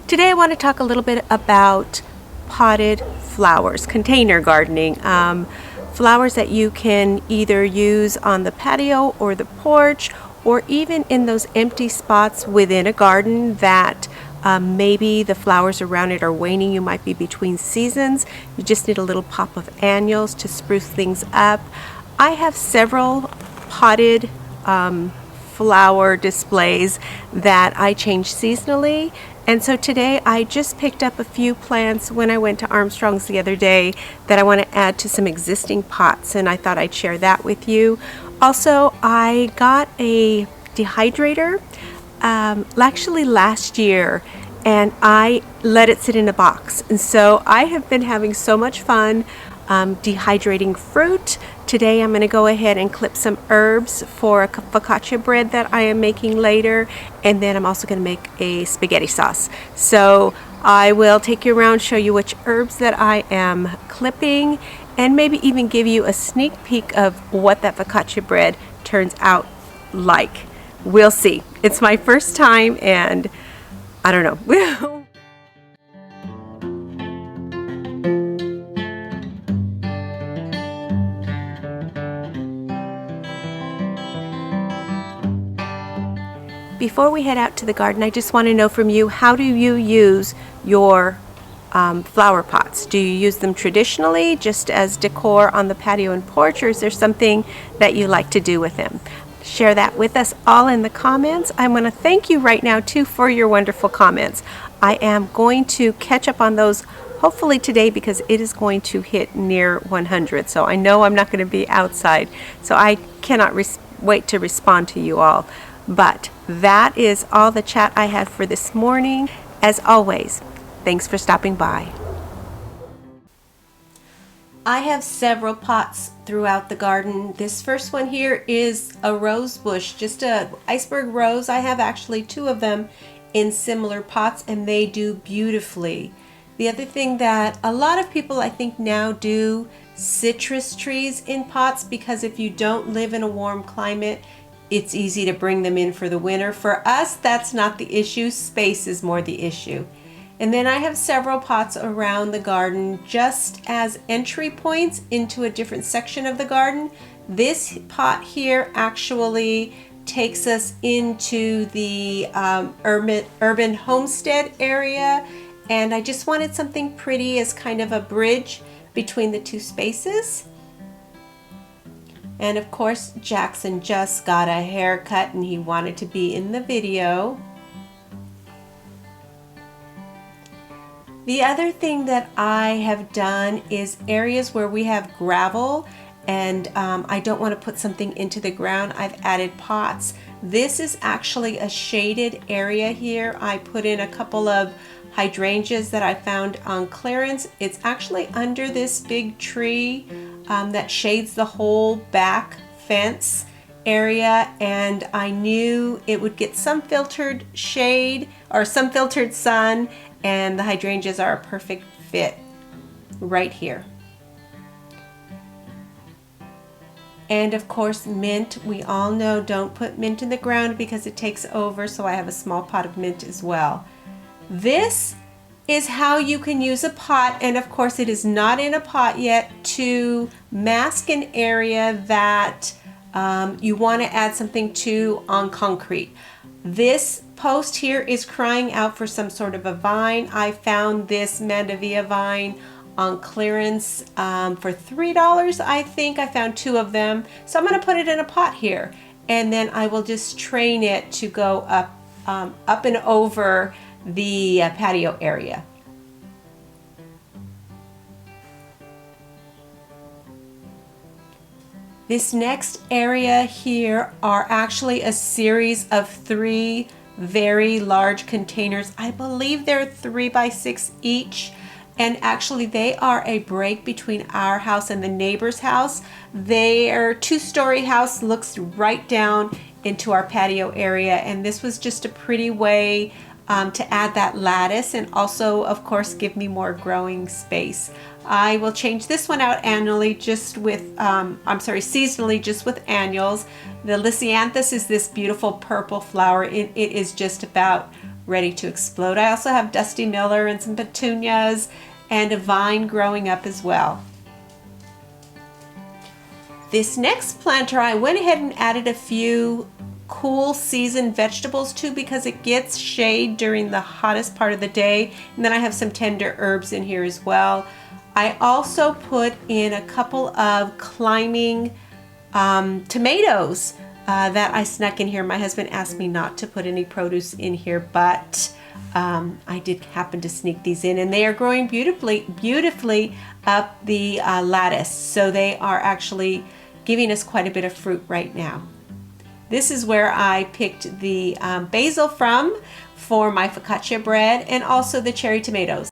Today I want to talk a little bit about potted flowers, container gardening, flowers that you can either use on the patio or the porch, or even in those empty spots within a garden that maybe the flowers around it are waning. You might be between seasons. You just need a little pop of annuals to spruce things up. I have several potted flower displays that I change seasonally. And so today I just picked up a few plants when I went to Armstrong's the other day that I want to add to some existing pots, and I thought I'd share that with you. Also, I got a dehydrator actually last year, and I let it sit in a box. And so I have been having so much fun dehydrating fruit. Today I'm going to go ahead and clip some herbs for a focaccia bread that I am making later, and then I'm also going to make a spaghetti sauce. So I will take you around, show you which herbs that I am clipping, and maybe even give you a sneak peek of what that focaccia bread turns out like. We'll see. It's my first time, and I don't know. Before we head out to the garden, I just want to know from you, how do you use your flower pots? Do you use them traditionally, just as decor on the patio and porch, or is there something that you like to do with them? Share that with us all in the comments. I want to thank you right now, too, for your wonderful comments. I am going to catch up on those hopefully today, because it is going to hit near 100. So I know I'm not going to be outside, so I cannot wait to respond to you all. But that is all the chat I had for this morning. As always, thanks for stopping by. I have several pots throughout the garden. This first one here is a rose bush, just a iceberg rose. I have actually two of them in similar pots, and they do beautifully. The other thing that a lot of people I think now do, citrus trees in pots, because if you don't live in a warm climate, it's easy to bring them in for the winter. For us, that's not the issue. Space is more the issue. And then I have several pots around the garden just as entry points into a different section of the garden. This pot here actually takes us into the urban homestead area, and I just wanted something pretty as kind of a bridge between the two spaces. And of course, Jackson just got a haircut and he wanted to be in the video. The other thing that I have done is areas where we have gravel and I don't want to put something into the ground, I've added pots. This is actually a shaded area here. I put in a couple of hydrangeas that I found on clearance. It's actually under this big tree that shades the whole back fence area, and I knew it would get some filtered shade or some filtered sun, and the hydrangeas are a perfect fit right here. And of course, mint. We all know don't put mint in the ground because it takes over, so I have a small pot of mint as well. This is how you can use a pot, and of course it is not in a pot yet, to mask an area that you want to add something to on concrete. This post here is crying out for some sort of a vine. I found this Mandevilla vine on clearance for $3, I think. I found two of them. So I'm going to put it in a pot here, and then I will just train it to go up and over the patio area. This next area here are actually a series of 3 very large containers. I believe they're 3 by 6 each, and actually they are a break between our house and the neighbor's house. Their 2-story house looks right down into our patio area, and this was just a pretty way to add that lattice and also, of course, give me more growing space. I will change this one out annually just with, seasonally just with annuals. The Lisianthus is this beautiful purple flower. It is just about ready to explode. I also have Dusty Miller and some petunias and a vine growing up as well. This next planter I went ahead and added a few cool season vegetables to because it gets shade during the hottest part of the day. And then I have some tender herbs in here as well. I also put in a couple of climbing tomatoes that I snuck in here. My husband asked me not to put any produce in here, but I did happen to sneak these in, and they are growing beautifully up the lattice. So they are actually giving us quite a bit of fruit right now. This is where I picked the basil from for my focaccia bread, and also the cherry tomatoes.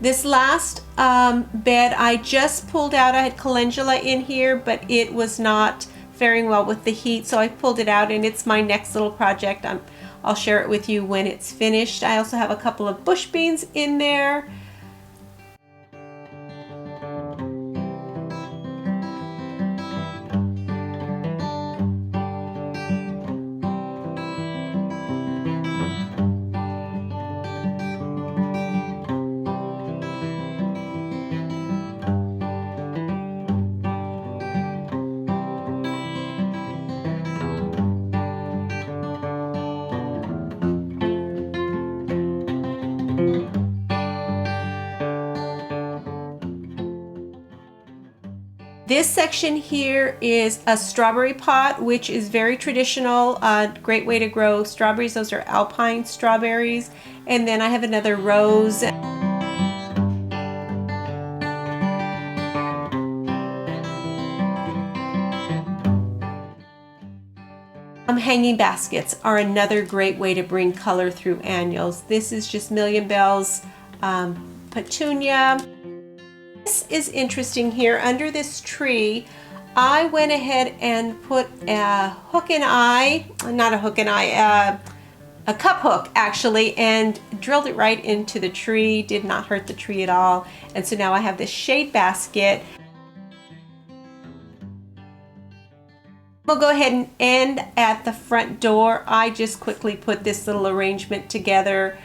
This last bed I just pulled out. I had calendula in here, but it was not faring well with the heat, so I pulled it out, and it's my next little project. I'll share it with you when it's finished. I also have a couple of bush beans in there. This section here is a strawberry pot, which is very traditional, great way to grow strawberries. Those are Alpine Strawberries. And then I have another rose. Hanging baskets are another great way to bring color through annuals. This is just Million Bells petunia. This is interesting here. Under this tree, I went ahead and put a hook and eye, not a hook and eye, a cup hook actually, and drilled it right into the tree. Did not hurt the tree at all. And so now I have this shade basket. We'll go ahead and end at the front door. I just quickly put this little arrangement together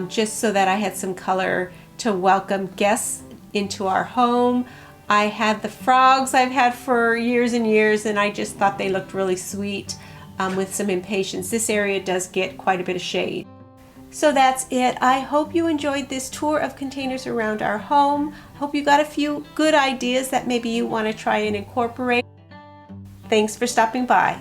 just so that I had some color to welcome guests into our home. I had the frogs I've had for years and years, and I just thought they looked really sweet with some impatiens. This area does get quite a bit of shade. So that's it. I hope you enjoyed this tour of containers around our home. Hope you got a few good ideas that maybe you want to try and incorporate. Thanks for stopping by.